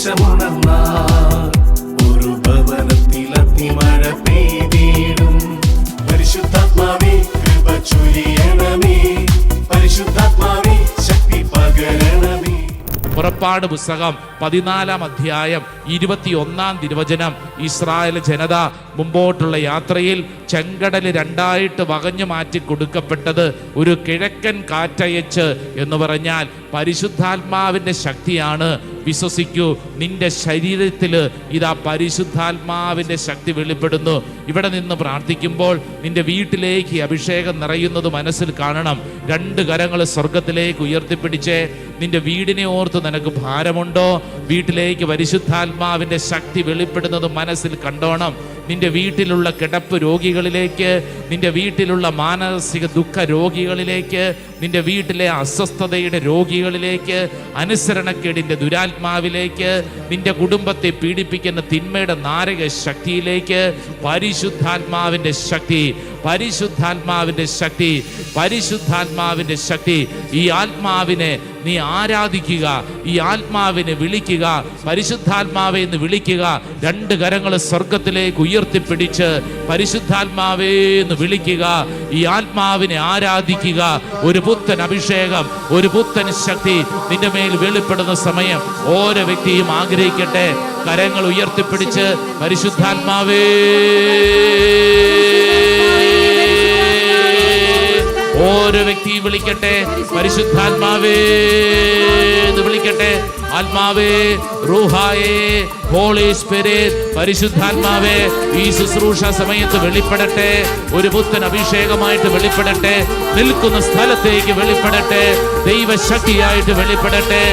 ആവേശമുണർന്നാൽ ഒരു ഭവനത്തിൽ അഗ്നിമഴ പെയ്തിടും. പരിശുദ്ധാത്മാവേ കൃപ ചൊരിയണമേ, പരിശുദ്ധാത്മാവേ ശക്തി പകരണമേ. പുറപ്പാട് പുസ്തകം 14-ാം അധ്യായം 21-ാം തിരുവചനം. ഇസ്രായേൽ ജനത മുമ്പോട്ടുള്ള യാത്രയിൽ ചെങ്കടൽ രണ്ടായിട്ട് വകഞ്ഞു മാറ്റി കൊടുക്കപ്പെട്ടത് ഒരു കിഴക്കൻ കാറ്റയച്ച് എന്ന് പറഞ്ഞാൽ പരിശുദ്ധാത്മാവിൻ്റെ ശക്തിയാണ്. വിശ്വസിക്കൂ, നിന്റെ ശരീരത്തിൽ ഇതാ പരിശുദ്ധാത്മാവിൻ്റെ ശക്തി വെളിപ്പെടുന്നു. ഇവിടെ നിന്ന് പ്രാർത്ഥിക്കുമ്പോൾ നിന്റെ വീട്ടിലേക്ക് അഭിഷേകം നിറയുന്നത് മനസ്സിൽ കാണണം. 2 കരങ്ങൾ സ്വർഗത്തിലേക്ക് ഉയർത്തിപ്പിടിച്ചേ. നിന്റെ വീടിനെ ഓർത്ത് നിനക്ക് ഭാരമുണ്ടോ? വീട്ടിലേക്ക് പരിശുദ്ധാത്മാവിൻ്റെ ശക്തി വെളിപ്പെടുന്നത് മനസ്സിൽ കണ്ടോണം. നിന്റെ വീട്ടിലുള്ള കിടപ്പ് രോഗികളിലേക്ക്, നിന്റെ വീട്ടിലുള്ള മാനസിക ദുഃഖ രോഗികളിലേക്ക്, നിന്റെ വീട്ടിലെ അസ്വസ്ഥതയുടെ രോഗികളിലേക്ക്, അനുസരണക്കേടിൻ്റെ ദുരാത്മാവിലേക്ക്, നിന്റെ കുടുംബത്തെ പീഡിപ്പിക്കുന്ന തിന്മയുടെ നാരക ശക്തിയിലേക്ക് പരിശുദ്ധാത്മാവിൻ്റെ ശക്തി, പരിശുദ്ധാത്മാവിൻ്റെ ശക്തി, പരിശുദ്ധാത്മാവിൻ്റെ ശക്തി. ഈ ആത്മാവിനെ നീ ആരാധിക്കുക, ഈ ആത്മാവിനെ വിളിക്കുക, പരിശുദ്ധാത്മാവെ എന്ന് വിളിക്കുക. 2 കരങ്ങൾ സ്വർഗത്തിലേക്ക് ഉയർത്തിപ്പിടിച്ച് പരിശുദ്ധാത്മാവേ എന്ന് വിളിക്കുക. ഈ ആത്മാവിനെ ആരാധിക്കുക. ഒരു പുത്തൻ അഭിഷേകം, ഒരു പുത്തൻ ശക്തി നിന്റെ മേൽ വെളിപ്പെടുന്ന സമയം ഓരോ വ്യക്തിയും ആഗ്രഹിക്കട്ടെ. കരങ്ങൾ ഉയർത്തിപ്പിടിച്ച് പരിശുദ്ധാത്മാവേ, ഓരോ വ്യക്തിയും വിളിക്കട്ടെ. പരിശുദ്ധാത്മാവേ എന്ന് വിളിക്കട്ടെ. ആത്മാവേ, റൂഹായേ, ഹോളി സ്പിരിറ്റ്, പരിശുദ്ധാത്മാവേ ഈ ശുശ്രൂഷ സമയത്ത് വെളിപ്പെടട്ടെ. ഒരു പുത്തൻ അഭിഷേകമായിട്ട് വെളിപ്പെടട്ടെ. നിൽക്കുന്ന സ്ഥലത്തേക്ക് വെളിപ്പെടട്ടെ. ദൈവശക്തിയായിട്ട് വെളിപ്പെടട്ടെ.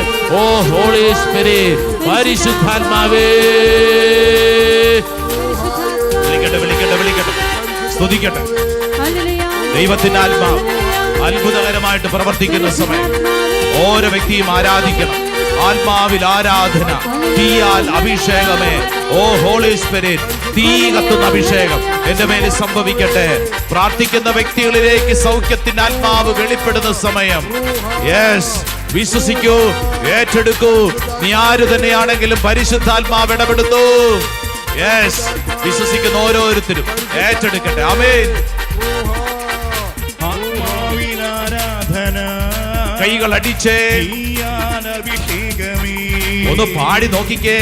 ഓ ഹോളി സ്പിരിറ്റ്, പരിശുദ്ധാത്മാവേ. വിളിക്കട്ടെ, വിളിക്കട്ടെ, വിളിക്കട്ടെ, സ്തുതിക്കട്ടെ. ദൈവത്തിന്റെ ആത്മാവ് അത്ഭുതകരമായിട്ട് പ്രവർത്തിക്കുന്ന സമയം ഓരോ വ്യക്തിയും ആരാധിക്കണം. ആത്മാവിൽ ആരാധന, തീയാൽ അഭിഷേകമേ. ഓ ഹോളി സ്പിരിറ്റ്, തീ കത്തുന്ന അഭിഷേകം എന്റെ മേലിൽ സംഭവിക്കട്ടെ. പ്രാർത്ഥിക്കുന്ന വ്യക്തികളിലേക്ക് സൗഖ്യത്തിന്റെ ആത്മാവ് വെളിപ്പെടുന്ന സമയം. യെസ്, വിശ്വസിക്കൂ, ഏറ്റെടുക്കൂ. നീ ആര് തന്നെയാണെങ്കിലും പരിശുദ്ധാത്മാവ് ഇടപെടുന്നു. യെസ്, വിശ്വസിക്കുന്ന ഓരോരുത്തരും ഏറ്റെടുക്കട്ടെ. ആമേൻ. കൈകൾ അടിച്ചേ ഒന്ന് പാടി നോക്കിക്കേ.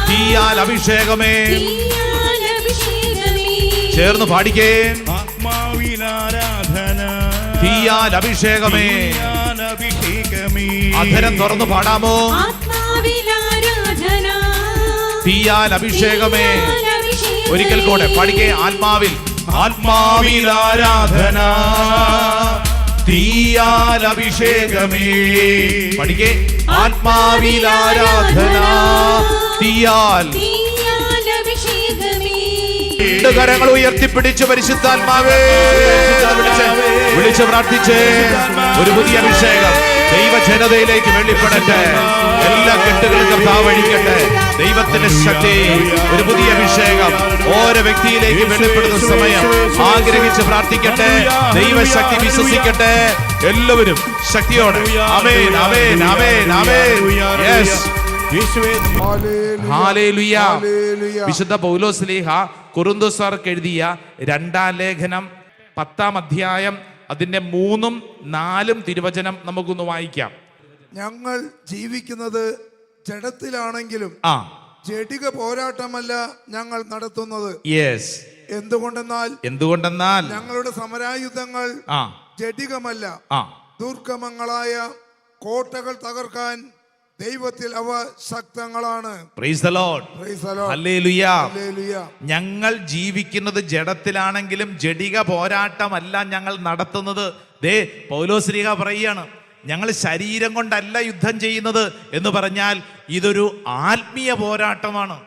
തീയാൽ അഭിഷേകമേ, ചേർന്ന് പാടിക്കേ. തീയാൽ അഭിഷേകമേ. അധരം തുറന്ന് പാടാമോ? തീയാൽ അഭിഷേകമേ. ഒരിക്കൽ കൂടെ പാടിക്കേ. ആത്മാവിൽ, ആത്മാവിൽ ആരാധന, തീയാൽ അഭിഷേകമേ. പഠിക്കേ. ആത്മാവിൽ ആരാധന, തീയാൽ. 2 കരങ്ങൾ ഉയർത്തിപ്പിടിച്ച് പരിശുദ്ധാത്മാവേ വിളിച്ച് പ്രാർത്ഥിച്ചേ. ഒരു പുതിയ അഭിഷേകം ദൈവജനതയിലേക്ക് വെളിപ്പെടട്ടെ. എല്ലാ കെട്ടുകളും കർത്താവ് അഴിക്കട്ടെ. ദൈവത്തിന്റെ ശക്തി, ഒരു പുതിയ അഭിഷേകം ഓരോ വ്യക്തിയിലേക്ക് വെളിപ്പെടുന്ന സമയം ആഗ്രഹിച്ച് പ്രാർത്ഥിക്കട്ടെ. ദൈവശക്തി വിശ്വസിക്കട്ടെ. എല്ലാവരും ശക്തിയോടെ ആമേൻ, ആമേൻ, ആമേൻ, ആമേൻ. Yes, hallelujah. വിശുദ്ധ പൗലോസ് ശ്ലീഹ കൊരിന്ത്യർക്ക് എഴുതിയ 2-ാം ലേഖനം 10-ാം അധ്യായം അതിന്റെ 3-ഉം 4-ഉം തിരുവചനം നമുക്കൊന്ന് വായിക്കാം. ഞങ്ങൾ ജീവിക്കുന്നത് ജഡത്തിലാണെങ്കിലും ജഡിക പോരാട്ടമല്ല ഞങ്ങൾ നടത്തുന്നത്. യെസ്, എന്തുകൊണ്ടെന്നാൽ ഞങ്ങളുടെ സമരായുധങ്ങൾ ജഡികമല്ല, ദുർഗമങ്ങളായ കോട്ടകൾ തകർക്കാൻ ദൈവത്തിൽ അവ ശക്തങ്ങളാണ്. Praise the lord, praise the lord, hallelujah. Hallelujah. ഞങ്ങൾ ജീവിക്കുന്നത് ജഡത്തിലാണെങ്കിലും ജഡിക പോരാട്ടമല്ല ഞങ്ങൾ നടത്തുന്നത്. ദേ പൗലോസ് ശ്ലീഹ പറയുകയാണ്, ഞങ്ങൾ ശരീരം കൊണ്ടല്ല യുദ്ധം ചെയ്യുന്നത് എന്ന് പറഞ്ഞാൽ ഇതൊരു ആത്മീയ പോരാട്ടമാണ്.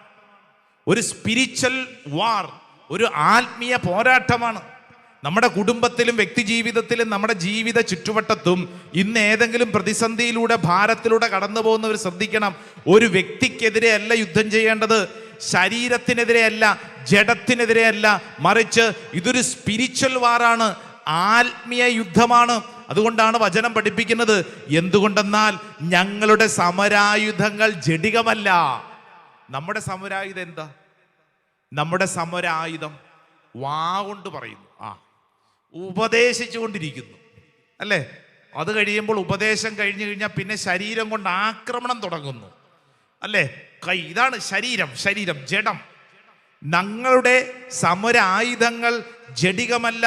ഒരു സ്പിരിച്വൽ വാർ, ഒരു ആത്മീയ പോരാട്ടമാണ്. നമ്മുടെ കുടുംബത്തിലും വ്യക്തി ജീവിതത്തിലും നമ്മുടെ ജീവിത ചുറ്റുവട്ടത്തും ഇന്ന് ഏതെങ്കിലും പ്രതിസന്ധിയിലൂടെ ഭാരത്തിലൂടെ കടന്നു പോകുന്നവർ ശ്രദ്ധിക്കണം. ഒരു വ്യക്തിക്കെതിരെ അല്ല യുദ്ധം ചെയ്യേണ്ടത്, ശരീരത്തിനെതിരെ അല്ല, ജഡത്തിനെതിരെ അല്ല, മറിച്ച് ഇതൊരു സ്പിരിച്വൽ വാറാണ്, ആത്മീയ യുദ്ധമാണ്. അതുകൊണ്ടാണ് വചനം പഠിപ്പിക്കുന്നത്. എന്തുകൊണ്ടെന്നാൽ ഞങ്ങളുടെ സമരായുധങ്ങൾ ജഡികമല്ല. നമ്മുടെ സമരായുധം എന്താ? നമ്മുടെ സമരായുധം വാ കൊണ്ട് പറയുന്നു, ഉപദേശിച്ചുകൊണ്ടിരിക്കുന്നു, അല്ലേ? അത് കഴിയുമ്പോൾ ഉപദേശം കഴിഞ്ഞു കഴിഞ്ഞാൽ പിന്നെ ശരീരം കൊണ്ട് ആക്രമണം തുടങ്ങുന്നു, അല്ലേ? ഇതാണ് ശരീരം ജഡം. ഞങ്ങളുടെ സമരായുധങ്ങൾ ജഡികമല്ല,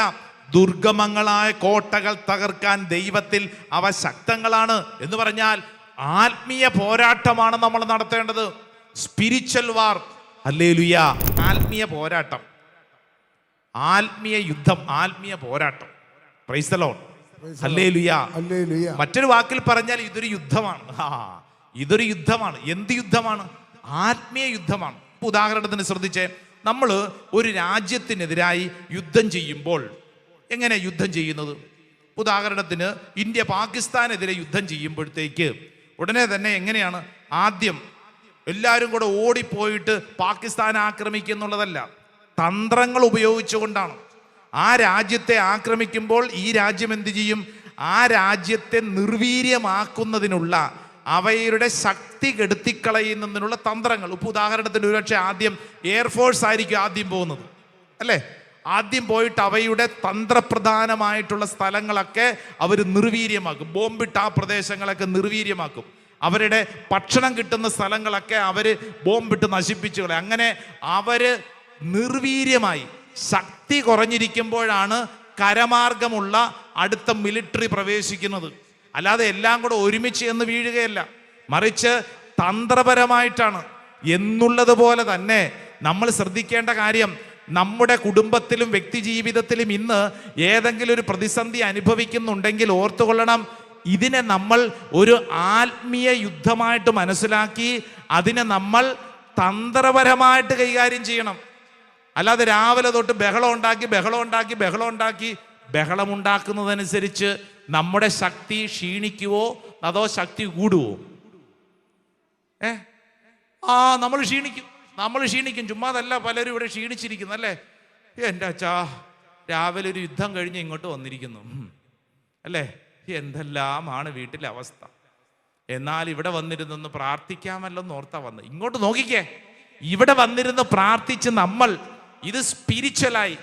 ദുർഗമങ്ങളായ കോട്ടകൾ തകർക്കാൻ ദൈവത്തിൽ അവ ശക്തങ്ങളാണ്. എന്ന് പറഞ്ഞാൽ ആത്മീയ പോരാട്ടമാണ് നമ്മൾ നടത്തേണ്ടത്. സ്പിരിച്വൽ വാർ. ഹല്ലേലൂയ. ആത്മീയ പോരാട്ടം, ആത്മീയ യുദ്ധം, ആത്മീയ പോരാട്ടം. Price the lord. ഹല്ലേലൂയ. മറ്റൊരു വാക്കിൽ പറഞ്ഞാൽ ഇതൊരു യുദ്ധമാണ്. ഇതൊരു യുദ്ധമാണ്. എന്ത് യുദ്ധമാണ്? ആത്മീയ യുദ്ധമാണ്. ഉദാഹരണത്തിന് ശ്രദ്ധിച്ചേ, നമ്മൾ ഒരു രാജ്യത്തിനെതിരായി യുദ്ധം ചെയ്യുമ്പോൾ എങ്ങനെ യുദ്ധം ചെയ്യുന്നത്? ഉദാഹരണത്തിന് ഇന്ത്യ പാകിസ്ഥാനെതിരെ യുദ്ധം ചെയ്യുമ്പോഴത്തേക്ക് ഉടനെ തന്നെ എങ്ങനെയാണ്? ആദ്യം എല്ലാവരും കൂടെ ഓടിപ്പോയിട്ട് പാകിസ്ഥാൻ ആക്രമിക്കുന്നുള്ളതല്ല, തന്ത്രങ്ങൾ ഉപയോഗിച്ചുകൊണ്ടാണ്. ആ രാജ്യത്തെ ആക്രമിക്കുമ്പോൾ ഈ രാജ്യം എന്ത് ചെയ്യും? ആ രാജ്യത്തെ നിർവീര്യമാക്കുന്നതിനുള്ള, അവയുടെ ശക്തി കെടുത്തിക്കളയുന്നതിനുള്ള തന്ത്രങ്ങൾ. ഇപ്പോൾ ഉദാഹരണത്തിന് ഒരുപക്ഷെ ആദ്യം എയർഫോഴ്സ് ആയിരിക്കും ആദ്യം പോകുന്നത്, അല്ലേ? ആദ്യം പോയിട്ട് അവയുടെ തന്ത്രപ്രധാനമായിട്ടുള്ള സ്ഥലങ്ങളൊക്കെ അവർ നിർവീര്യമാക്കും. ബോംബിട്ട് ആ പ്രദേശങ്ങളൊക്കെ നിർവീര്യമാക്കും. അവരുടെ ഭക്ഷണം കിട്ടുന്ന സ്ഥലങ്ങളൊക്കെ അവർ ബോംബിട്ട് നശിപ്പിച്ചു കളയും. അങ്ങനെ അവര് നിർവീര്യമായി ശക്തി കുറഞ്ഞിരിക്കുമ്പോഴാണ് കരമാർഗമുള്ള അടുത്ത മിലിറ്ററി പ്രവേശിക്കുന്നത്. അല്ലാതെ എല്ലാം കൂടെ ഒരുമിച്ച് എന്ന് വീഴുകയല്ല, മറിച്ച് തന്ത്രപരമായിട്ടാണ്. എന്നുള്ളതുപോലെ തന്നെ നമ്മൾ ശ്രദ്ധിക്കേണ്ട കാര്യം, നമ്മുടെ കുടുംബത്തിലും വ്യക്തി ജീവിതത്തിലും ഇന്ന് ഏതെങ്കിലും ഒരു പ്രതിസന്ധി അനുഭവിക്കുന്നുണ്ടെങ്കിൽ ഓർത്തുകൊള്ളണം, ഇതിനെ നമ്മൾ ഒരു ആത്മീയ യുദ്ധമായിട്ട് മനസ്സിലാക്കി അതിനെ നമ്മൾ തന്ത്രപരമായിട്ട് കൈകാര്യം ചെയ്യണം. അല്ലാതെ രാവിലെ തൊട്ട് ബഹളം ഉണ്ടാക്കുന്നതനുസരിച്ച് നമ്മുടെ ശക്തി ക്ഷീണിക്കുവോ അതോ ശക്തി കൂടുവോ? നമ്മൾ ക്ഷീണിക്കും. ചുമ്മാതല്ല പലരും ഇവിടെ ക്ഷീണിച്ചിരിക്കുന്നു, അല്ലേ? എൻ്റെ അച്ഛാ, രാവിലെ ഒരു യുദ്ധം കഴിഞ്ഞ് ഇങ്ങോട്ട് വന്നിരിക്കുന്നു, അല്ലേ? എന്തെല്ലാമാണ് വീട്ടിലെ അവസ്ഥ. എന്നാൽ ഇവിടെ വന്നിരുന്നൊന്ന് പ്രാർത്ഥിക്കാമല്ലോ എന്ന് ഓർത്താ വന്ന്. ഇങ്ങോട്ട് നോക്കിക്കേ, ഇവിടെ വന്നിരുന്ന് പ്രാർത്ഥിച്ച് നമ്മൾ ഇത് സ്പിരിച്വലായി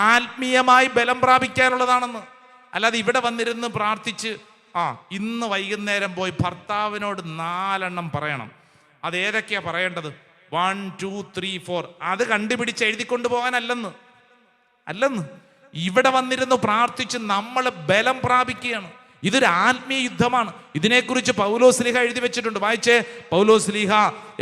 ആത്മീയമായി ബലം പ്രാപിക്കാനുള്ളതാണെന്ന്. അല്ലാതെ ഇവിടെ വന്നിരുന്ന് പ്രാർത്ഥിച്ച് ഇന്ന് വൈകുന്നേരം പോയി ഭർത്താവിനോട് 4 എണ്ണം പറയണം. അത് ഏതൊക്കെയാ പറയേണ്ടത്? 1 2 3 4 അത് കണ്ടുപിടിച്ച് എഴുതിക്കൊണ്ടു പോകാനല്ലെന്ന്. ഇവിടെ വന്നിരുന്ന് പ്രാർത്ഥിച്ച് നമ്മൾ ബലം പ്രാപിക്കുകയാണ്. ഇതൊരു ആത്മീയ യുദ്ധമാണ്. ഇതിനെക്കുറിച്ച് പൗലോസ്ലീഹ എഴുതി വെച്ചിട്ടുണ്ട്. വായിച്ചേ, പൗലോസ്ലീഹ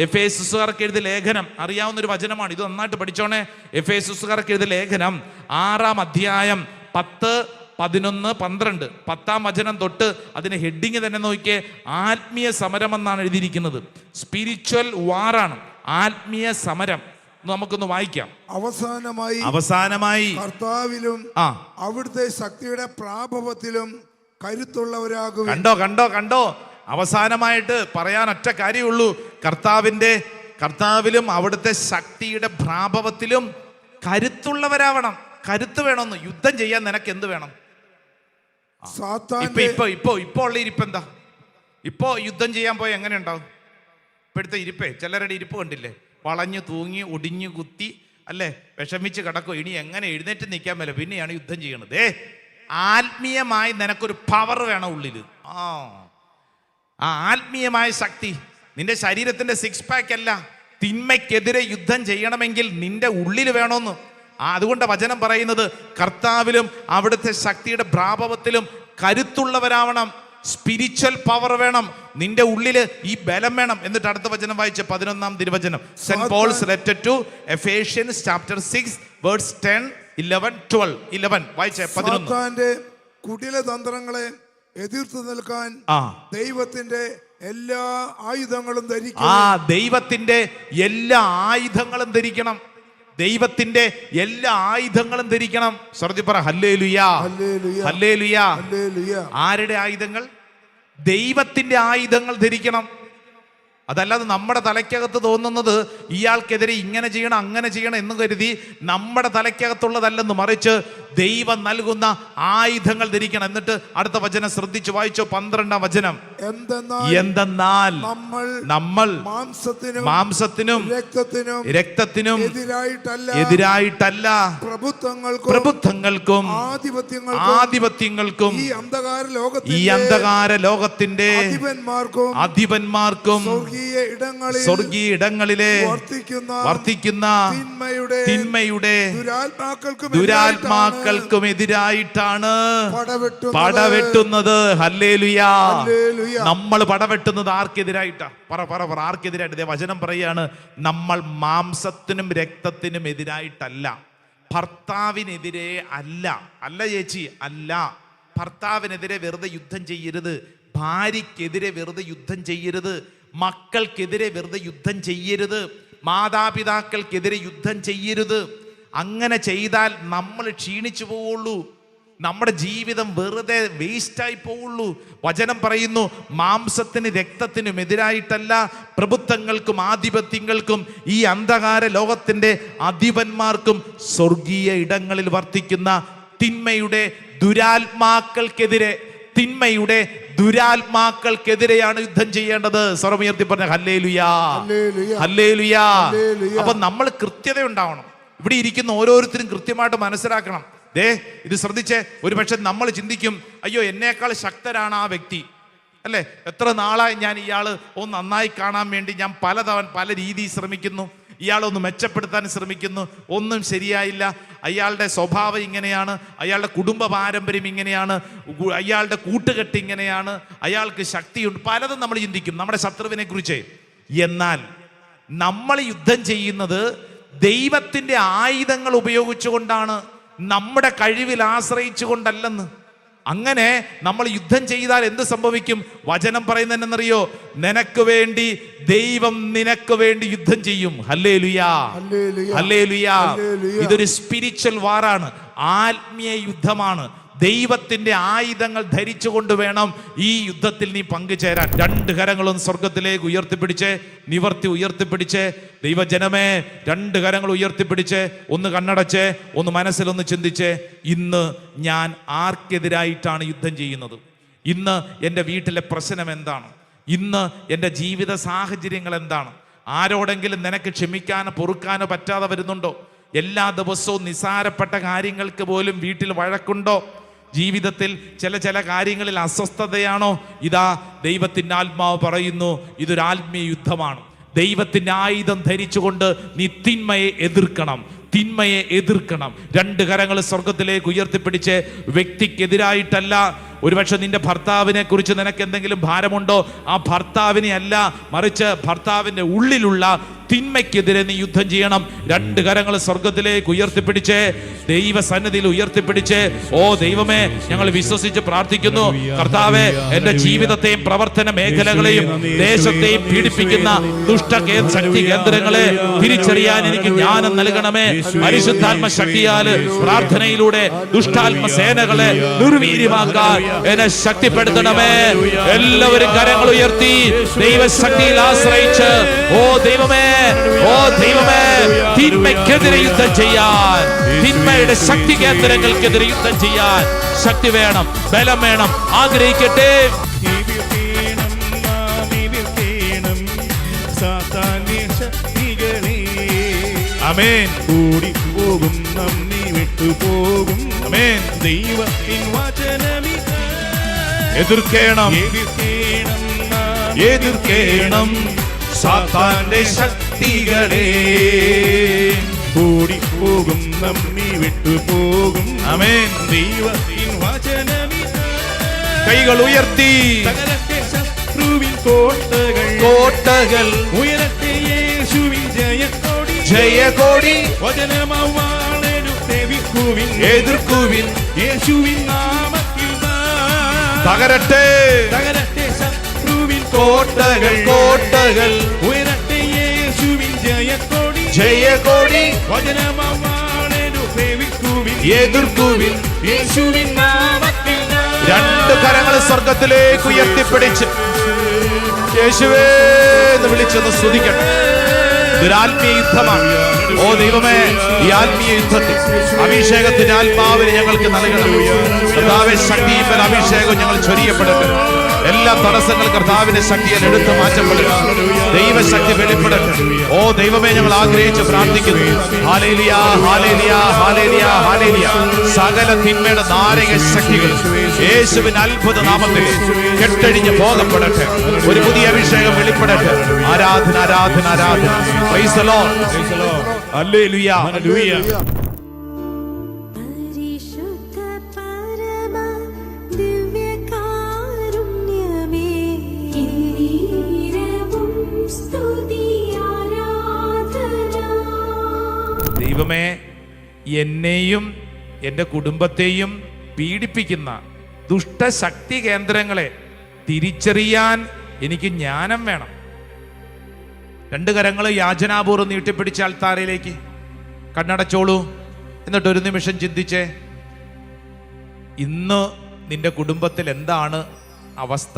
എഫേസുകാർക്ക് എഴുതിയ ലേഖനം, അറിയാവുന്നൊരു വചനമാണ്, ഇത് നന്നായിട്ട് പഠിച്ചോണേ. എഫേസുകാർക്ക് എഴുതിയ ലേഖനം 6-ാം അധ്യായം 10, 11, 12 10-ാം വചനം തൊട്ട് അതിന് ഹെഡിങ് തന്നെ നോക്കിയേ. ആത്മീയ സമരം എന്നാണ് എഴുതിയിരിക്കുന്നത്. സ്പിരിച്വൽ വാറാണ്, ആത്മീയ സമരം. നമുക്കൊന്ന് വായിക്കാം. അവസാനമായി കർത്താവിലും അവിടുത്തെ ശക്തിയുടെ പ്രാഭവത്തിലും കരുത്തുള്ളവരാകും. കണ്ടോ അവസാനമായിട്ട് പറയാൻ ഒറ്റ കാര്യമുള്ളൂ. കർത്താവിലും അവിടുത്തെ ശക്തിയുടെ പ്രാഭവത്തിലും കരുത്തുള്ളവരാവണം. കരുത്ത് വേണമെന്ന്. യുദ്ധം ചെയ്യാൻ നിനക്ക് എന്ത് വേണം? ഇപ്പൊ ഉള്ള ഇരിപ്പ് എന്താ? ഇപ്പോ യുദ്ധം ചെയ്യാൻ പോയ എങ്ങനെ ഉണ്ടാവും? ഇപ്പോഴത്തെ ഇരിപ്പേ, ചിലരുടെ ഇരിപ്പ് കണ്ടില്ലേ? വളഞ്ഞു തൂങ്ങി ഒടിഞ്ഞു കുത്തി, അല്ലേ? വിഷമിച്ച് കിടക്കും. ഇനി എങ്ങനെ എഴുന്നേറ്റ് നിൽക്കാൻ മേല, പിന്നെയാണ് യുദ്ധം ചെയ്യണത്. ആത്മീയമായി നിനക്കൊരു പവർ വേണം ഉള്ളിൽ. ആ ആത്മീയമായ ശക്തി നിന്റെ ശരീരത്തിന്റെ 6 പാക്ക് അല്ല. തിന്മയ്ക്കെതിരെ യുദ്ധം ചെയ്യണമെങ്കിൽ നിന്റെ ഉള്ളിൽ വേണമെന്ന്. അതുകൊണ്ട് വചനം പറയുന്നത് കർത്താവിലും അവിടുത്തെ ശക്തിയുടെ പ്രാഭവത്തിലും കരുത്തുള്ളവരാവണം. സ്പിരിച്വൽ പവർ വേണം നിന്റെ ഉള്ളില്, ഈ ബലം വേണം. എന്നിട്ട് അടുത്ത വചനം വായിച്ച 11-ാം തിരുവചനം, saint Paul's letter to Ephesians chapter 6 verse 10, 11, 12, 11 വായിച്ചേ. 11 കുടില തന്ത്രങ്ങളെ എതിർത്ത് നിൽക്കാൻ ദൈവത്തിന്റെ എല്ലാ ആയുധങ്ങളും ധരിക്കണം. ദൈവത്തിന്റെ എല്ലാ ആയുധങ്ങളും ധരിക്കണം. ദൈവത്തിന്റെ എല്ലാ ആയുധങ്ങളും ധരിക്കണം. ശ്രദ്ധി പറ, ഹല്ലേലൂയാ, ഹല്ലേലൂയാ. ആരുടെ ആയുധങ്ങൾ? ദൈവത്തിന്റെ ആയുധങ്ങൾ ധരിക്കണം. അതല്ലാതെ നമ്മുടെ തലയ്ക്കകത്ത് തോന്നുന്നത് ഇയാൾക്കെതിരെ ഇങ്ങനെ ചെയ്യണം അങ്ങനെ ചെയ്യണം എന്ന് കരുതി നമ്മുടെ തലയ്ക്കകത്തുള്ളതല്ലെന്ന്, മറിച്ച് ദൈവം നൽകുന്ന ആയുധങ്ങൾ ധരിക്കണം. എന്നിട്ട് അടുത്ത വചനം ശ്രദ്ധിച്ചു വായിച്ചോ, 12-ാം വചനം. എന്തെന്നാൽ നമ്മൾ മാംസത്തിനും രക്തത്തിനും എതിരായിട്ടല്ല പ്രഭുത്വങ്ങൾക്കും ആധിപത്യങ്ങൾക്കും ഈ അന്ധകാര ലോകത്തിന്റെ അധിപന്മാർക്കും സ്വർഗീയ ഇടങ്ങളിലെ വർത്തിക്കുന്ന തിന്മയുടെ ദുരാത്മാക്കൾക്കും എതിരായിട്ടാണ് പടവെട്ടുന്നത്. ഹല്ലേലൂയ. നമ്മൾ പടവെട്ടുന്നത് ആർക്കെതിരായിട്ടാ? പറ ആർക്കെതിരായിട്ട്? വചനം പറയാണ്, നമ്മൾ മാംസത്തിനും രക്തത്തിനും എതിരായിട്ടല്ല, ഭർത്താവിനെതിരെ അല്ല. അല്ല ചേച്ചി, അല്ല. ഭർത്താവിനെതിരെ വെറുതെ യുദ്ധം ചെയ്യരുത്, ഭാര്യക്കെതിരെ വെറുതെ യുദ്ധം ചെയ്യരുത്, മക്കൾക്കെതിരെ വെറുതെ യുദ്ധം ചെയ്യരുത്, മാതാപിതാക്കൾക്കെതിരെ യുദ്ധം ചെയ്യരുത്. അങ്ങനെ ചെയ്താൽ നമ്മൾ ക്ഷീണിച്ചു പോവുള്ളൂ, നമ്മുടെ ജീവിതം വെറുതെ വേസ്റ്റായി പോവുള്ളൂ. വചനം പറയുന്നു, മാംസത്തിന് രക്തത്തിനും എതിരായിട്ടല്ല പ്രഭുത്വങ്ങൾക്കും ആധിപത്യങ്ങൾക്കും ഈ അന്ധകാര ലോകത്തിന്റെ അധിപന്മാർക്കും സ്വർഗീയ ഇടങ്ങളിൽ വർത്തിക്കുന്ന തിന്മയുടെ ദുരാത്മാക്കൾക്കെതിരെയാണ് യുദ്ധം ചെയ്യേണ്ടത്. സ്വരമുയർത്തി പറഞ്ഞ ഹല്ലേലൂയാ, ഹല്ലേലൂയാ. അപ്പൊ നമ്മൾ കൃത്യത ഉണ്ടാവണം. ഇവിടെ ഇരിക്കുന്ന ഓരോരുത്തരും കൃത്യമായിട്ട് മനസ്സിലാക്കണം. ഇത് ശ്രദ്ധിച്ചേ. ഒരു പക്ഷെ നമ്മൾ ചിന്തിക്കും, അയ്യോ എന്നേക്കാൾ ശക്തരാണ് ആ വ്യക്തി, അല്ലേ? എത്ര നാളായി ഞാൻ ഇയാള് ഒന്ന് നന്നായി കാണാൻ വേണ്ടി ഞാൻ പല രീതിയിൽ ശ്രമിക്കുന്നു, ഇയാളൊന്ന് മെച്ചപ്പെടുത്താൻ ശ്രമിക്കുന്നു, ഒന്നും ശരിയായില്ല. അയാളുടെ സ്വഭാവം ഇങ്ങനെയാണ്, അയാളുടെ കുടുംബ പാരമ്പര്യം ഇങ്ങനെയാണ്, അയാളുടെ കൂട്ടുകെട്ട് ഇങ്ങനെയാണ്, അയാൾക്ക് ശക്തിയുണ്ട്, പലതും നമ്മൾ ചിന്തിക്കും നമ്മുടെ ശത്രുവിനെ കുറിച്ച്. എന്നാൽ നമ്മൾ യുദ്ധം ചെയ്യുന്നത് ദൈവത്തിന്റെ ആയുധങ്ങൾ ഉപയോഗിച്ചുകൊണ്ടാണ്, നമ്മുടെ കഴിവിൽ ആശ്രയിച്ചു കൊണ്ടല്ലെന്ന്. അങ്ങനെ നമ്മൾ യുദ്ധം ചെയ്താൽ എന്ത് സംഭവിക്കും? വചനം പറയുന്നത് എന്നറിയോ? നിനക്ക് വേണ്ടി ദൈവം നിനക്ക് വേണ്ടി യുദ്ധം ചെയ്യും. ഹല്ലേലൂയാ, ഹല്ലേലൂയാ. ഇതൊരു സ്പിരിച്വൽ വാറാണ്, ആത്മീയ യുദ്ധമാണ്. ദൈവത്തിന്റെ ആയുധങ്ങൾ ധരിച്ചുകൊണ്ട് വേണം ഈ യുദ്ധത്തിൽ നീ പങ്കുചേരാൻ. രണ്ട് കരങ്ങളും സ്വർഗത്തിലേക്ക് ഉയർത്തിപ്പിടിച്ച് ദൈവജനമേ, രണ്ട് കരങ്ങൾ ഉയർത്തിപ്പിടിച്ച് ഒന്ന് കണ്ണടച്ച് ഒന്ന് മനസ്സിലൊന്ന് ചിന്തിച്ച്, ഇന്ന് ഞാൻ ആർക്കെതിരായിട്ടാണ് യുദ്ധം ചെയ്യുന്നത്? ഇന്ന് എൻ്റെ വീട്ടിലെ പ്രശ്നം എന്താണ്? ഇന്ന് എൻ്റെ ജീവിത സാഹചര്യങ്ങൾ എന്താണ്? ആരോടെങ്കിലും നിനക്ക് ക്ഷമിക്കാനോ പൊറുക്കാനോ പറ്റാതെ വരുന്നുണ്ടോ? എല്ലാ ദിവസവും നിസാരപ്പെട്ട കാര്യങ്ങൾക്ക് പോലും വീട്ടിൽ വഴക്കുണ്ടോ? ജീവിതത്തിൽ ചില കാര്യങ്ങളിൽ അസ്വസ്ഥതയാണോ? ഇതാ ദൈവത്തിൻ്റെ ആത്മാവ് പറയുന്നു, ഇതൊരു ആത്മീയ യുദ്ധമാണ്. ദൈവത്തിൻ്റെ ആയുധം ധരിച്ചുകൊണ്ട് നീ തിന്മയെ എതിർക്കണം. രണ്ട് കരങ്ങൾ സ്വർഗത്തിലേക്ക് ഉയർത്തിപ്പിടിച്ച്, വ്യക്തിക്കെതിരായിട്ടല്ല. ഒരുപക്ഷെ നിന്റെ ഭർത്താവിനെ കുറിച്ച് നിനക്ക് എന്തെങ്കിലും ഭാരമുണ്ടോ? ആ ഭർത്താവിനെ അല്ല, മറിച്ച് ഭർത്താവിൻ്റെ ഉള്ളിലുള്ള തിന്മയ്ക്കെതിരെ നീ യുദ്ധം ചെയ്യണം. രണ്ട് കരങ്ങൾ സ്വർഗത്തിലേക്ക് ഉയർത്തിപ്പിടിച്ച് ദൈവസന്നിധിയിൽ ഉയർത്തിപ്പിടിച്ച്, ഓ ദൈവമേ, ഞങ്ങൾ വിശ്വസിച്ച് പ്രാർത്ഥിക്കുന്നു, കർത്താവേ, എൻ്റെ ജീവിതത്തെയും പ്രവർത്തന മേഖലകളെയും ദേശത്തെയും പീഡിപ്പിക്കുന്ന ശക്തി കേന്ദ്രങ്ങളെ തിരിച്ചറിയാൻ എനിക്ക് ജ്ഞാനം നൽകണമേ. പരിശുദ്ധാത്മ ശക്തിയാല് പ്രാർത്ഥനയിലൂടെ ദുഷ്ടാത്മ സേനകളെ നിർവീര്യമാക്കാൻ എന്നെ ശക്തിപ്പെടുത്തണമേ. എല്ലാവരും കരങ്ങൾ ഉയർത്തി ദൈവശക്തിയിൽ ആശ്രയിച്ച്, ഓ ദൈവമേ, തിന്മയ്ക്കെതിരെ യുദ്ധം ചെയ്യാൻ, തിന്മയുടെ ശക്തി കേന്ദ്രങ്ങൾക്കെതിരെ യുദ്ധം ചെയ്യാൻ ശക്തി വേണം, ബലം വേണം. ആഗ്രഹിക്കട്ടെ. ആമേൻ. ഓടിപ്പോകും, നമ്മെ വിട്ടുപോകും. ആമേൻ. ദൈവത്തിൻ വചനമി എതിർക്കേണം സാത്താന്റെ ശക്തികളെ. ഓടിപ്പോകും, നമ്മെ വിട്ടുപോകും. ആമേൻ. ദൈവത്തിൻ വചനമി കൈകൾ ഉയർത്തി. തകരട്ടെ ശത്രുവിൻ കോട്ടകൾ, ഉയരട്ടെ യേശുവിൻ ജയകൊടി. വചനമവാളെടുത്തെതിർക്കുവിൻ, യേശുവിൻ നാമത്തിൽ. തകരട്ടെ ശത്രുവിൻ കോട്ടകൾ, ഉയരട്ടെ യേശുവിൻ ജയകൊടി. വചനമവാളെടുത്തെതിർക്കുവിൻ, യേശുവിൻ നാമത്തിൽ. രണ്ട് കരങ്ങൾ സ്വർഗത്തിലേക്ക് ഉയർത്തിപ്പിടിച്ച് യേശുവേ എന്ന് വിളിച്ചൊന്ന് സ്തുതിക്കട്ടെ. ഇതൊരു ആത്മീയ യുദ്ധമാണ്. ഓ ദൈവമേ, ഈ ആത്മീയ യുദ്ധത്തിൽ അഭിഷേകത്തിന്റെ ആത്മാവിനെ ഞങ്ങൾക്ക് നൽകണം. കർത്താവേ, ശക്തിയും അഭിഷേകവും ഞങ്ങൾ ചൊരിയപ്പെടട്ടെ. എല്ലാ തടസ്സങ്ങളും കർത്താവിന്റെ ശക്തിയിൽ എടുത്തു മാറ്റപ്പെടട്ടെ. ദൈവശക്തി വെളിപ്പെടട്ടെ. ഓ ദൈവമേ, ഞങ്ങൾ ആഗ്രഹിച്ച് പ്രാർത്ഥിക്കുന്നു. Hallelujah, hallelujah, hallelujah, hallelujah. സകല തിന്മയുടെ നാരക ശക്തികൾ യേശുവിന്റെ അത്ഭുത നാമത്തിൽ കെട്ടഴിഞ്ഞ് പോകപ്പെടട്ടെ. ഒരു പുതിയ അഭിഷേകം വെളിപ്പെടട്ടെ. ആരാധന, ആരാധന, ആരാധന. Price the lord. Hallelujah, hallelujah. പരിശുദ്ധ പരമ ദിവ്യകാരുണ്യമേ, എന്നേരവും സ്തുതി ആരാധന. ദൈവമേ, എന്നെയും എൻ്റെ കുടുംബത്തെയും പീഡിപ്പിക്കുന്ന ദുഷ്ടശക്തി കേന്ദ്രങ്ങളെ തിരിച്ചറിയാൻ എനിക്ക് ജ്ഞാനം വേണം. രണ്ട് കരങ്ങൾ യാചനാപൂർവ്വം നീട്ടിപ്പിടിച്ച അൾത്താരയിലേക്ക് കണ്ണടച്ചോളൂ. എന്നിട്ട് ഒരു നിമിഷം ചിന്തിച്ചേ, ഇന്ന് നിന്റെ കുടുംബത്തിൽ എന്താണ് അവസ്ഥ?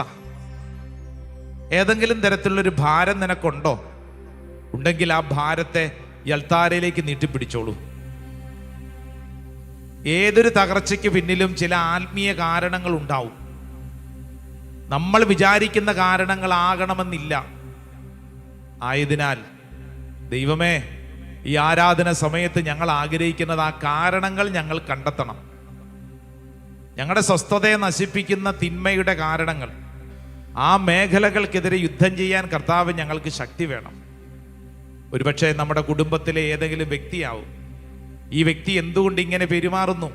ഏതെങ്കിലും തരത്തിലുള്ളൊരു ഭാരം നിനക്കുണ്ടോ? ഉണ്ടെങ്കിൽ ആ ഭാരത്തെ ഈ അൾത്താരയിലേക്ക് നീട്ടിപ്പിടിച്ചോളൂ. ഏതൊരു തകർച്ചയ്ക്ക് പിന്നിലും ചില ആത്മീയ കാരണങ്ങൾ ഉണ്ടാവും. നമ്മൾ വിചാരിക്കുന്ന കാരണങ്ങളാകണമെന്നില്ല. ആയതിനാൽ ദൈവമേ, ഈ ആരാധന സമയത്ത് ഞങ്ങൾ ആഗ്രഹിക്കുന്നത് ആ കാരണങ്ങൾ ഞങ്ങൾ കണ്ടെത്തണം. ഞങ്ങളുടെ സ്വസ്ഥതയെ നശിപ്പിക്കുന്ന തിന്മയുടെ കാരണങ്ങൾ, ആ മേഖലകൾക്കെതിരെ യുദ്ധം ചെയ്യാൻ കർത്താവ് ഞങ്ങൾക്ക് ശക്തി വേണം. ഒരുപക്ഷെ നമ്മുടെ കുടുംബത്തിലെ ഏതെങ്കിലും വ്യക്തിയാവും. ഈ വ്യക്തി എന്തുകൊണ്ട് ഇങ്ങനെ പെരുമാറുന്നു,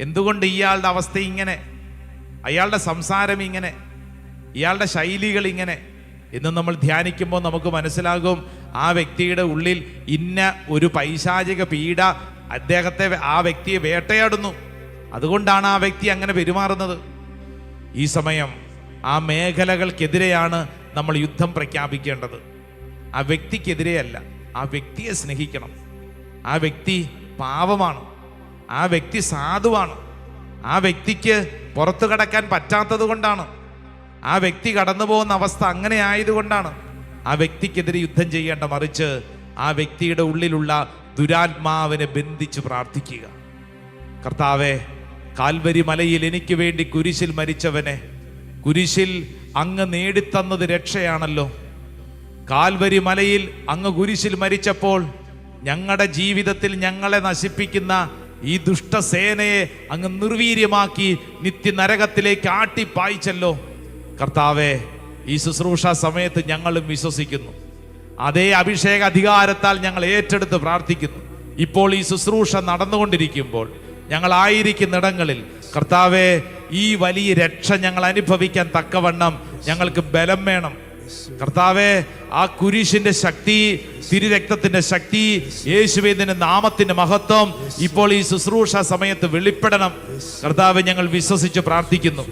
എന്തുകൊണ്ട് ഇയാളുടെ അവസ്ഥ ഇങ്ങനെ, അയാളുടെ സംസാരം ഇങ്ങനെ, ഇയാളുടെ ശൈലികൾ ഇങ്ങനെ എന്ന് നമ്മൾ ധ്യാനിക്കുമ്പോൾ നമുക്ക് മനസ്സിലാകും ആ വ്യക്തിയുടെ ഉള്ളിൽ ഇന്ന ഒരു പൈശാചിക പീഡ ആ വ്യക്തിയെ വേട്ടയാടുന്നു. അതുകൊണ്ടാണ് ആ വ്യക്തി അങ്ങനെ പെരുമാറുന്നത്. ഈ സമയം ആ മേഖലകൾക്കെതിരെയാണ് നമ്മൾ യുദ്ധം പ്രഖ്യാപിക്കേണ്ടത്. ആ വ്യക്തിക്കെതിരെയല്ല, ആ വ്യക്തിയെ സ്നേഹിക്കണം. ആ വ്യക്തി പാവമാണ്, ആ വ്യക്തി സാധുവാണ്, ആ വ്യക്തിക്ക് പുറത്തു കടക്കാൻ പറ്റാത്തത് കൊണ്ടാണ്, ആ വ്യക്തി കടന്നു പോകുന്ന അവസ്ഥ അങ്ങനെ ആയതുകൊണ്ടാണ് ആ വ്യക്തിക്കെതിരെ യുദ്ധം ചെയ്യേണ്ട. മറിച്ച് ആ വ്യക്തിയുടെ ഉള്ളിലുള്ള ദുരാത്മാവിനെ ബന്ധിച്ച് പ്രാർത്ഥിക്കുക. കർത്താവേ, കാൽവരി മലയിൽ എനിക്ക് വേണ്ടി കുരിശിൽ മരിച്ചവനെ, കുരിശിൽ അങ്ങ് നേടിത്തന്നത് രക്ഷയാണല്ലോ. കാൽവരി മലയിൽ അങ്ങ് കുരിശിൽ മരിച്ചപ്പോൾ ഞങ്ങളുടെ ജീവിതത്തിൽ ഞങ്ങളെ നശിപ്പിക്കുന്ന ഈ ദുഷ്ടസേനയെ അങ്ങ് നിർവീര്യമാക്കി നിത്യനരകത്തിലേക്ക് ആട്ടിപ്പായിച്ചല്ലോ. കർത്താവേ, ഈ ശുശ്രൂഷ സമയത്ത് ഞങ്ങളും വിശ്വസിക്കുന്നു. അതേ അഭിഷേക അധികാരത്താൽ ഞങ്ങൾ ഏറ്റെടുത്ത് പ്രാർത്ഥിക്കുന്നു. ഇപ്പോൾ ഈ ശുശ്രൂഷ നടന്നുകൊണ്ടിരിക്കുമ്പോൾ ഞങ്ങളായിരിക്കുന്നിടങ്ങളിൽ കർത്താവേ, ഈ വലിയ രക്ഷ ഞങ്ങൾ അനുഭവിക്കാൻ തക്കവണ്ണം ഞങ്ങൾക്ക് ബലം വേണം. കർത്താവേ, ആ കുരിശിന്റെ ശക്തി, തിരുരക്തത്തിന്റെ ശക്തി, യേശുവിന്റെ നാമത്തിന്റെ മഹത്വം ഇപ്പോൾ ഈ ശുശ്രൂഷ സമയത്ത് വെളിപ്പെടണം. കർത്താവേ, ഞങ്ങൾ വിശ്വസിച്ച് പ്രാർത്ഥിക്കുന്നു.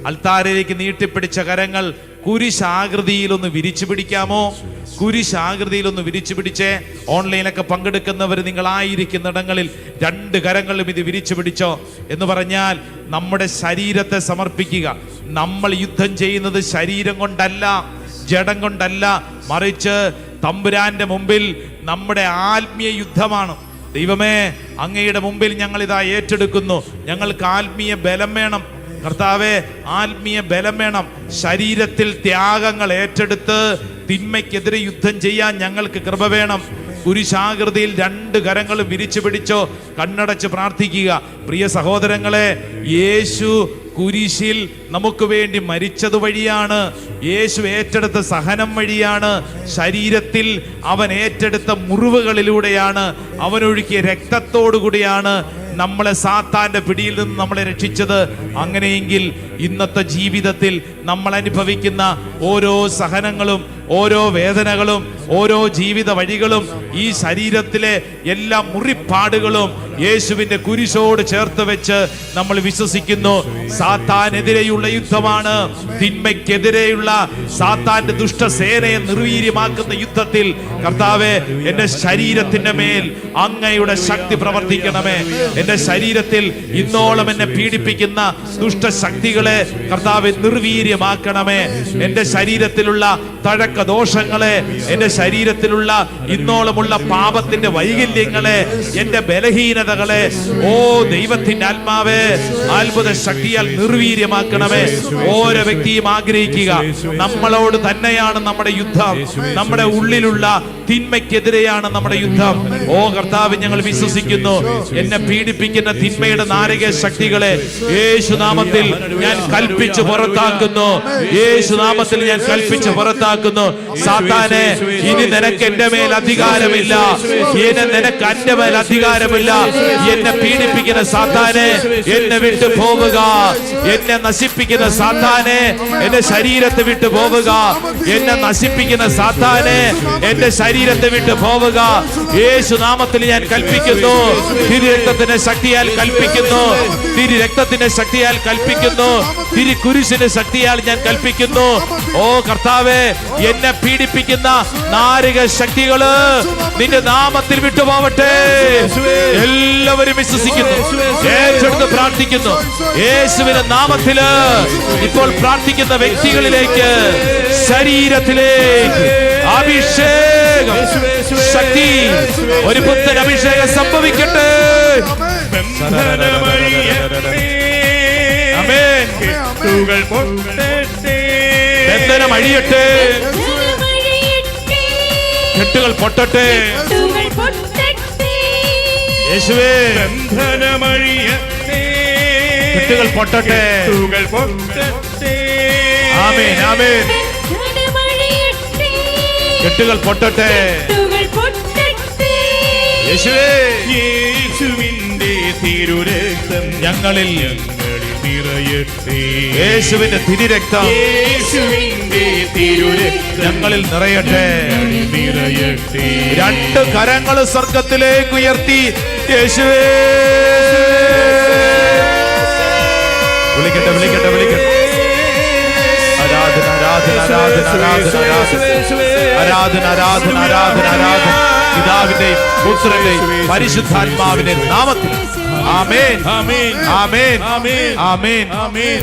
അൾത്താരയിലേക്ക് നീട്ടിപ്പിടിച്ച കരങ്ങൾ കുരിശാകൃതിയിലൊന്ന് വിരിച്ചു പിടിക്കാമോ? കുരിശാകൃതിയിലൊന്ന് വിരിച്ചു പിടിച്ചേ. ഓൺലൈനൊക്കെ പങ്കെടുക്കുന്നവർ നിങ്ങളായിരിക്കുന്നിടങ്ങളിൽ രണ്ട് കരങ്ങളും ഇത് വിരിച്ചു പിടിച്ചോ എന്ന് പറഞ്ഞാൽ നമ്മുടെ ശരീരത്തെ സമർപ്പിക്കുക. നമ്മൾ യുദ്ധം ചെയ്യുന്നത് ശരീരം കൊണ്ടല്ല, ജഡം കൊണ്ടല്ല, മറിച്ച് തമ്പുരാന്റെ മുമ്പിൽ നമ്മുടെ ആത്മീയ യുദ്ധമാണ്. ദൈവമേ, അങ്ങയുടെ മുമ്പിൽ ഞങ്ങൾ ഇതാ ഏറ്റെടുക്കുന്നു. ഞങ്ങൾക്ക് ആത്മീയ ബലം വേണം കർത്താവേ, ആത്മീയ ബലം വേണം. ശരീരത്തിൽ ത്യാഗങ്ങൾ ഏറ്റെടുത്ത് തിന്മയ്ക്കെതിരെ യുദ്ധം ചെയ്യാൻ ഞങ്ങൾക്ക് കൃപ വേണം. കുരിശാകൃതിയിൽ രണ്ട് കരങ്ങളും വിരിച്ചു പിടിച്ചോ, കണ്ണടച്ച് പ്രാർത്ഥിക്കുക. പ്രിയ സഹോദരങ്ങളെ, യേശു കുരിശിൽ നമുക്ക് വേണ്ടി മരിച്ചത് വഴിയാണ്, യേശു ഏറ്റെടുത്ത സഹനം വഴിയാണ്, ശരീരത്തിൽ അവൻ ഏറ്റെടുത്ത മുറിവുകളിലൂടെയാണ്, അവനൊഴുക്കിയ രക്തത്തോടുകൂടിയാണ് നമ്മളെ സാത്താന്റെ പിടിയിൽ നിന്ന് നമ്മളെ രക്ഷിച്ചത്. അങ്ങനെയെങ്കിൽ ഇന്നത്തെ ജീവിതത്തിൽ നമ്മൾ അനുഭവിക്കുന്ന ഓരോ സഹനങ്ങളും, ഓരോ വേദനകളും, ഓരോ ജീവിത വഴികളും, ഈ ശരീരത്തിലെ എല്ലാ മുറിപ്പാടുകളും യേശുവിന്റെ കുരിശോട് ചേർത്ത് വെച്ച് നമ്മൾ വിശ്വസിക്കുന്നു. സാത്താനെതിരെയുള്ള യുദ്ധമാണ്, തിന്മയ്ക്കെതിരെയുള്ള സാത്താന്റെ ദുഷ്ടസേനയെ നിർവീര്യമാക്കുന്ന യുദ്ധത്തിൽ കർത്താവേ, എന്റെ ശരീരത്തിന്റെ മേൽ അങ്ങയുടെ ശക്തി പ്രവർത്തിക്കണമേ. എന്റെ ശരീരത്തിൽ ഇന്നോളം എന്നെ പീഡിപ്പിക്കുന്ന ദുഷ്ടശക്തികളെ കർത്താവെ നിർവീര്യമാക്കണമേ. എന്റെ ശരീരത്തിലുള്ള തഴക്ക എന്തൊക്കെ ദോഷങ്ങളെ, എന്റെ ശരീരത്തിലുള്ള ഇന്നോളമുള്ള പാപത്തിന്റെ വൈകല്യങ്ങളെ, എന്റെ ബലഹീനതകളെ, ഓ ദൈവത്തിന്റെ ആത്മാവേ അത്ഭുത ശക്തിയാൽ നിർവീര്യമാക്കണമേ. ഓരോ വ്യക്തിയും ആഗ്രഹിക്കുക, നമ്മളോട് തന്നെയാണ് നമ്മുടെ യുദ്ധം, നമ്മുടെ ഉള്ളിലുള്ള തിന്മയ്ക്കെതിരെയാണ് നമ്മുടെ യുദ്ധം. ഓ കർത്താവ്, ഞങ്ങൾ വിശ്വസിക്കുന്നു, എന്നെ പീഡിപ്പിക്കുന്ന തിന്മയുടെ നാരക ശക്തികളെ യേശുനാമത്തിൽ ഞാൻ കൽപ്പിച്ച് പുറത്താക്കുന്നു. യേശുനാമത്തിൽ ഞാൻ കൽപ്പിച്ച് പുറത്താക്കുന്നു. സാത്താനെ, ഇനി നിനക്ക് എന്റെ മേൽ അധികാരമില്ല. ഇനി നിനക്ക് എന്റെ മേൽ അധികാരമില്ല. എന്നെ പീഡിപ്പിക്കുന്ന സാത്താനെ, എന്നെ വിട്ടു പോവുക. എന്നെ നശിപ്പിക്കുന്ന സാത്താനെ, എന്റെ ശരീരത്തെ വിട്ടു പോവുക. എന്നെ നശിപ്പിക്കുന്ന സാത്താനെ, എന്റെ ശരീരത്തെ വിട്ടു പോവുക. യേശുനാമത്തിൽ ഞാൻ കൽപ്പിക്കുന്നു. തിരുരക്തത്തിന്റെ ശക്തിയാൽ കൽപ്പിക്കുന്നു. തിരുരക്തത്തിന്റെ ശക്തിയാൽ കൽപ്പിക്കുന്നു. തിരുക്കുരിശിന്റെ ശക്തിയാൽ ഞാൻ കൽപ്പിക്കുന്നു. ഓ കർത്താവേ, എന്നെ പീഡിപ്പിക്കുന്ന നാരക ശക്തികള് നിന്റെ നാമത്തിൽ വിട്ടുപോവട്ടെ. എല്ലാവരും വിശ്വസിക്കുന്നു, ഏറ്റെടുത്ത് പ്രാർത്ഥിക്കുന്നു. യേശുവിന്റെ നാമത്തില് ഇപ്പോൾ പ്രാർത്ഥിക്കുന്ന വ്യക്തികളിലേക്ക്, ശരീരത്തിലേക്ക് അഭിഷേകം, ശക്തി, ഒരു പുത്തൻ അഭിഷേകം സംഭവിക്കട്ടെ. ആമേൻ. ബന്ധനം അഴിയട്ടെ, കെട്ടുകൾ പൊട്ടട്ടെ. യേശുവേ, കെട്ടുകൾ പൊട്ടട്ടെ. ആമേൻ, ആമേൻ. കെട്ടുകൾ പൊട്ടട്ടെ. യേശുവേ, യേശുവിന്റെ തിരുരക്തം ഞങ്ങളിൽ നിറയട്ടെ. യേശുവിന്റെ തിരുരക്തം യേശുവിന്റെ തിരുരക്തം ഞങ്ങളിൽ നിറയട്ടെ. നിറയട്ടെ. രണ്ട് കരങ്ങൾ സ്വർഗത്തിലേക്ക് ഉയർത്തി യേശുവേ വിളിക്കട്ടെ, വിളിക്കട്ടെ, വിളിക്കട്ടെ. ആരാധന, ആരാധന, ആരാധന, ആരാധന, ആരാധന, ആരാധന, ആരാധന, ആരാധന. പിതാവിന്റെയും പുത്രന്റെയും പരിശുദ്ധാത്മാവിന്റെ നാമത്തിൽ. ആമേൻ, ആമേൻ, ആമേൻ, ആമേൻ, ആമേൻ, ആമേൻ.